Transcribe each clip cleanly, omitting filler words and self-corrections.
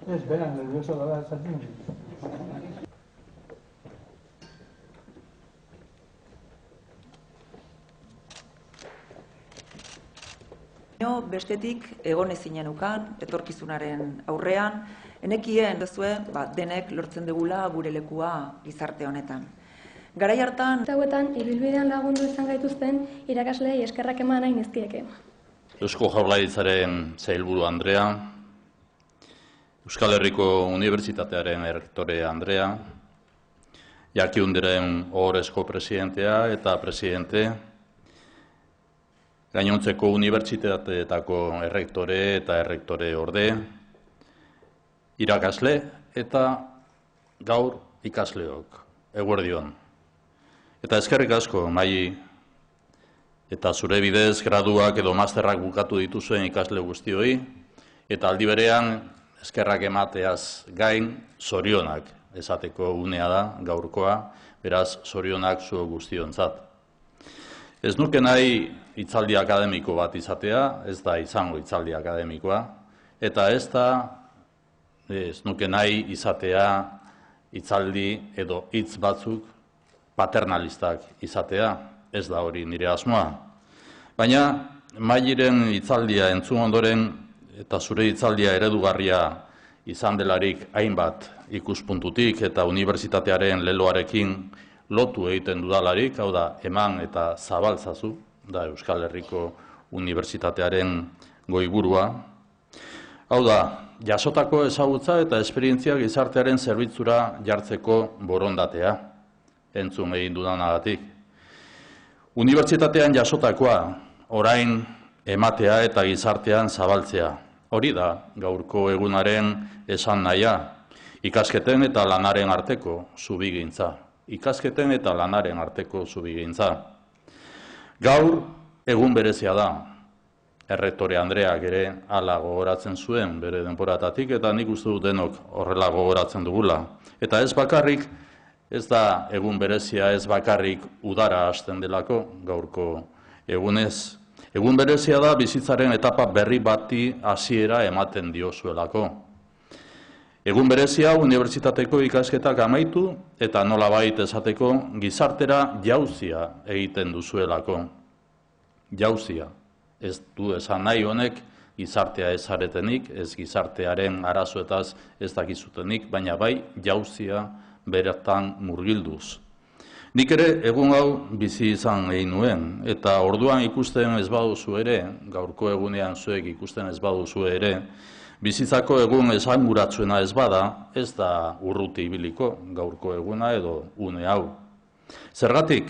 Espera, nervioso da esaten. Bestetik, egon ezinen ukan, etorkizunaren aurrean, enekien duzue, denek lortzen dugula gure lekua gizarte honetan. Garai hartan... Hauetan, ibilbidean lagundu izan gaituzten irakaslei eskerrak eman nahi nizkieke. Eusko Jaurlaritzaren sailburu Andrea, Euskal Herriko Unibertsitatearen errektore Andrea, Jakiunderen ohorezko presidentea eta presidente, gainontzeko unibertsitateetako errektore eta errektore orde, irakasle eta gaur ikasleok, eguerdion. Eta eskerrik asko, Mai, eta zure bidez graduak edo masterrak bukatu dituzuen ikasle guztioi, eta aldi berean eskerrak emateaz gain zorionak esateko unea da gaurkoa, beraz zorionak zu guztiontzat. Ez nuke nahi hitzaldi akademiko bat izatea, ez da izango hitzaldi akademikoa, eta ez nuke nahi izatea hitzaldi edo hitz batzuk paternalistak izatea, ez da hori nire asmoa. Baina Mairen hitzaldia entzun ondoren eta zure hitzaldia eredugarria izan delarik hainbat ikuspuntutik eta unibertsitatearen leloarekin lotu egiten dudalarik, hau da, eman eta zabaltzazu, da Euskal Herriko Unibertsitatearen goiburua. Hau da, jasotako ezagutza eta esperientzia gizartearen zerbitzura jartzeko borondatea, entzun egin dudanagatik. Unibertsitatean jasotakoa, orain ematea eta gizartean zabaltzea. Hori da, gaurko egunaren esan nahia, ikasketen eta lanaren arteko zubigintza. Ikasketen eta lanaren arteko zubigintza. Gaur, egun berezia da. Errektore Andreak ere hala gogoratzen zuen bere denboratatik, eta nik uste dut denok horrela gogoratzen dugula. Eta ez bakarrik, ez da egun berezia ez bakarrik udara hasten delako gaurko egunez. Egun berezia da bizitzaren etapa berri bati hasiera ematen diozuelako. Egun berezia unibertsitateko ikasketak amaitu eta nolabait esateko gizartera jauzia egiten duzuelako. Jauzia. Ez du esan nahi honek gizartea ez zaretenik, ez gizartearen arazoetaz ez dakizutenik, baina bai jauzia beratan murgilduz. Nik ere egun hau bizi izan egin nuen, eta orduan ikusten ez baduzu ere, gaurko egunean zuek ikusten ez baduzu ere, bizitzako egun esanguratsuena ez bada, ez da urruti ibiliko gaurko eguna edo une hau. Zergatik,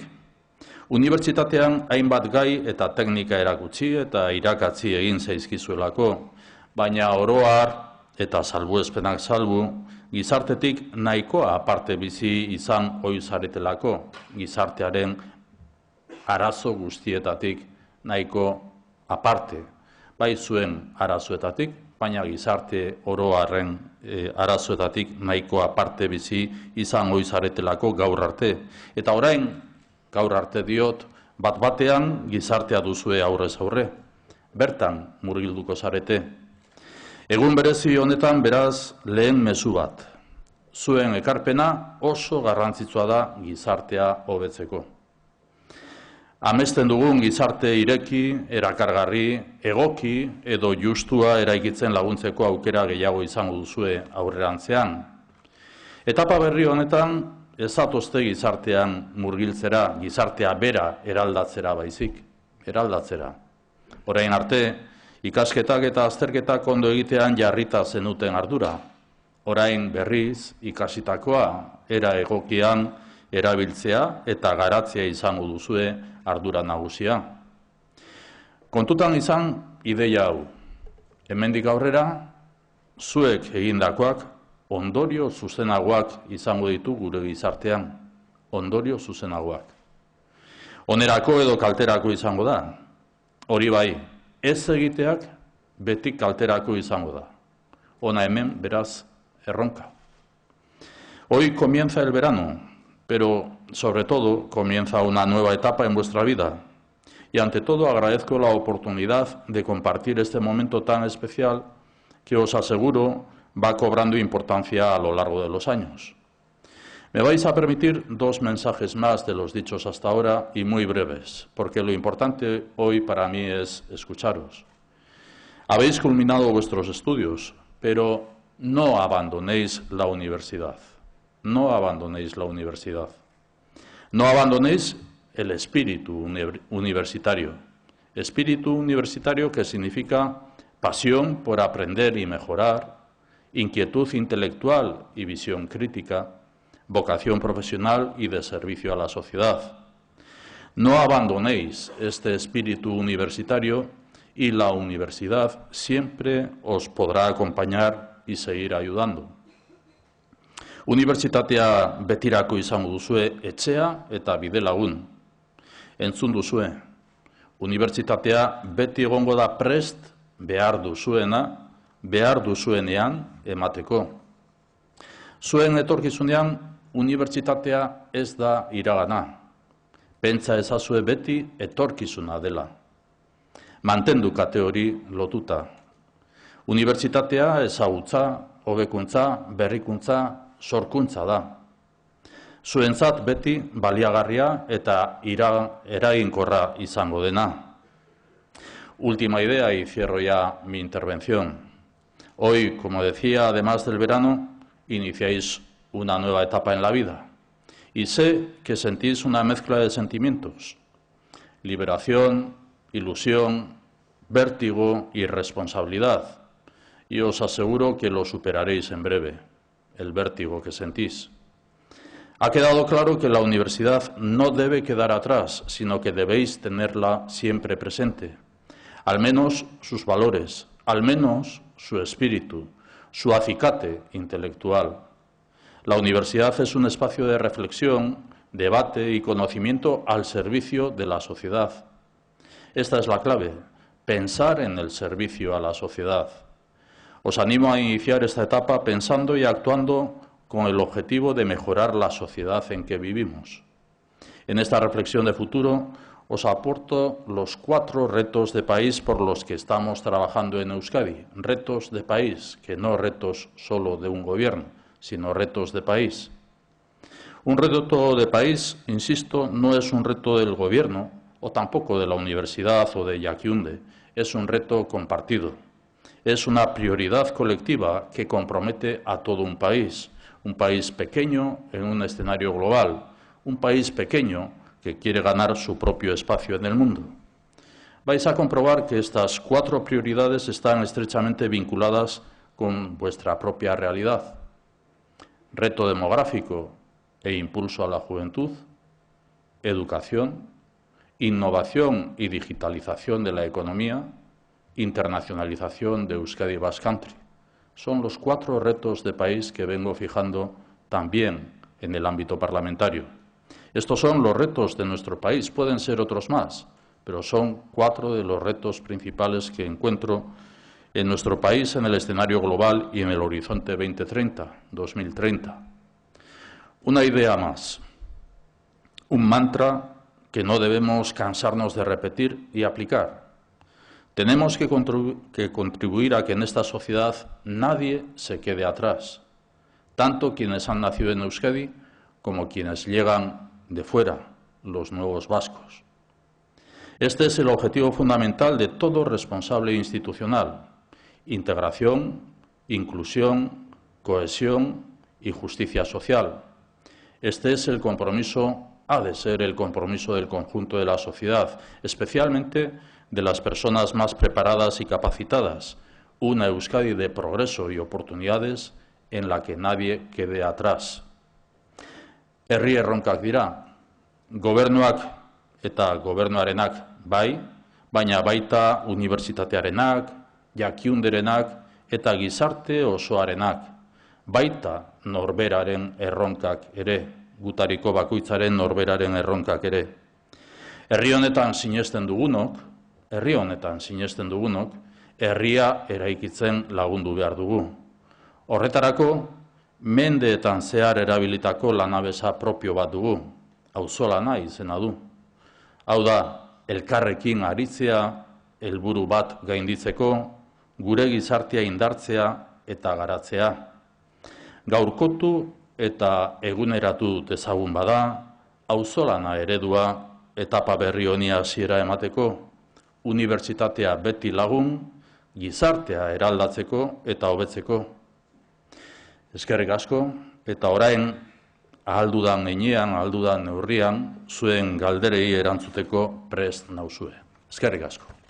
unibertsitatean hainbat gai eta teknika erakutsi eta irakatzi egin zaizkizuelako, baina oro har eta salbuespenak salbu, gizartetik nahikoa aparte bizi izan ohi zaretelako, gizartearen arazo guztietatik nahiko aparte, bai zuen arazoetatik, baina gizarte oroharren arazoetatik nahiko aparte bizi izan ohi zaretelako gaur arte. Eta orain, gaur arte diot, bat-batean gizartea duzue aurrez aurre. Bertan murgilduko zarete. Egun berezi honetan beraz lehen mezu bat. Zuen ekarpena oso garrantzitsua da gizartea hobetzeko. Amesten dugun gizarte ireki, erakargarri, egoki edo justua eraikitzen laguntzeko aukera gehiago izango duzue aurrerantzean. Etapa berri honetan ez zatozte gizartean murgiltzera, gizartea bera eraldatzera baizik, eraldatzera. Orain arte, ikasketak eta azterketak ondo egitean jarrita zenuten ardura. Orain berriz, ikasitakoa era egokian erabiltzea eta garatzea izango duzue ardura nagusia. Kontutan izan ideia hau. Hemendik aurrera, zuek egindakoak ondorio zuzenagoak izango ditu gure gizartean. Ondorio zuzenagoak. Onerako edo kalterako izango da. Hori bai, ez egiteak beti kalterako izango da. Ona hemen, beraz, erronka. Hoy comienza el verano, pero sobre todo comienza una nueva etapa en vuestra vida. Y ante todo agradezco la oportunidad de compartir este momento tan especial que os aseguro va cobrando importancia a lo largo de los años. Me vais a permitir 2 mensajes más de los dichos hasta ahora y muy breves, porque lo importante hoy para mí es escucharos. Habéis culminado vuestros estudios, pero no abandonéis la universidad. No abandonéis la universidad. No abandonéis el espíritu universitario. Espíritu universitario que significa pasión por aprender y mejorar, inquietud intelectual y visión crítica, vocación profesional y de servicio a la sociedad. No abandonéis este espíritu universitario y la universidad siempre os podrá acompañar y seguir ayudando. Unibertsitatea betirako izango duzue etxea eta bidelagun. Entzun duzue, unibertsitatea beti egongo da prest behar duzuenean emateko. Zuen etorkizunean, unibertsitatea ez da iragana. Pentsa ezazue beti etorkizuna dela. Mantendu kate hori lotuta. Unibertsitatea ezagutza, hobekuntza, berrikuntza, sorkuntza da. Zuentzat beti baliagarria eta eraginkorra izango dena. Última idea y cierro ya mi intervención. Hoy, como decía, además del verano, iniciáis una nueva etapa en la vida. Y sé que sentís una mezcla de sentimientos. Liberación, ilusión, vértigo y responsabilidad. Y os aseguro que lo superaréis en breve, el vértigo que sentís. Ha quedado claro que la universidad no debe quedar atrás, sino que debéis tenerla siempre presente. Al menos sus valores, al menos su espíritu, su acicate intelectual. La universidad es un espacio de reflexión, debate y conocimiento al servicio de la sociedad. Esta es la clave, pensar en el servicio a la sociedad. Os animo a iniciar esta etapa pensando y actuando con el objetivo de mejorar la sociedad en que vivimos. En esta reflexión de futuro os aporto los 4 retos de país por los que estamos trabajando en Euskadi. Retos de país, que no retos solo de un gobierno, sino retos de país. Un reto de país, insisto, no es un reto del gobierno o tampoco de la universidad o de Yakiunde, es un reto compartido. Es una prioridad colectiva que compromete a todo un país pequeño en un escenario global, un país pequeño que quiere ganar su propio espacio en el mundo. Vais a comprobar que estas 4 prioridades están estrechamente vinculadas con vuestra propia realidad. Reto demográfico e impulso a la juventud, educación, innovación y digitalización de la economía, internacionalización de Euskadi Basque Country. Son los 4 retos de país que vengo fijando también en el ámbito parlamentario. Estos son los retos de nuestro país, pueden ser otros más, pero son 4 de los retos principales que encuentro en nuestro país, en el escenario global y en el horizonte 2030. Una idea más, un mantra que no debemos cansarnos de repetir y aplicar. Tenemos que contribuir a que en esta sociedad nadie se quede atrás, tanto quienes han nacido en Euskadi como quienes llegan de fuera, los nuevos vascos. Este es el objetivo fundamental de todo responsable institucional: integración, inclusión, cohesión y justicia social. Este es el compromiso, ha de ser el compromiso del conjunto de la sociedad, especialmente de las personas más preparadas y capacitadas, una Euskadi de progreso y oportunidades en la que nadie quede atrás. Herri erronkak dira, gobernuak eta gobernuarenak bai, baina baita unibertsitatearenak, jakiunderenak eta gizarte osoarenak, baita norberaren erronkak ere, gutariko bakoitzaren norberaren erronkak ere. Herri honetan sinesten dugunok, herria eraikitzen lagundu behar dugu. Horretarako, mendeetan zehar erabilitako lanabesa propio bat dugu, auzolana izena du. Hau da, elkarrekin aritzea, helburu bat gainditzeko, gure gizartea indartzea eta garatzea. Gaurkotu eta eguneratu dut ezagun bada, auzolana eredua etapa berri honi hasiera emateko, unibertsitatea beti lagun, gizartea eraldatzeko eta hobetzeko. Eskerrik asko, eta orain ahaldudan heinean, ahaldudan neurrian, zuen galderei erantzuteko prest nauzue. Eskerrik asko.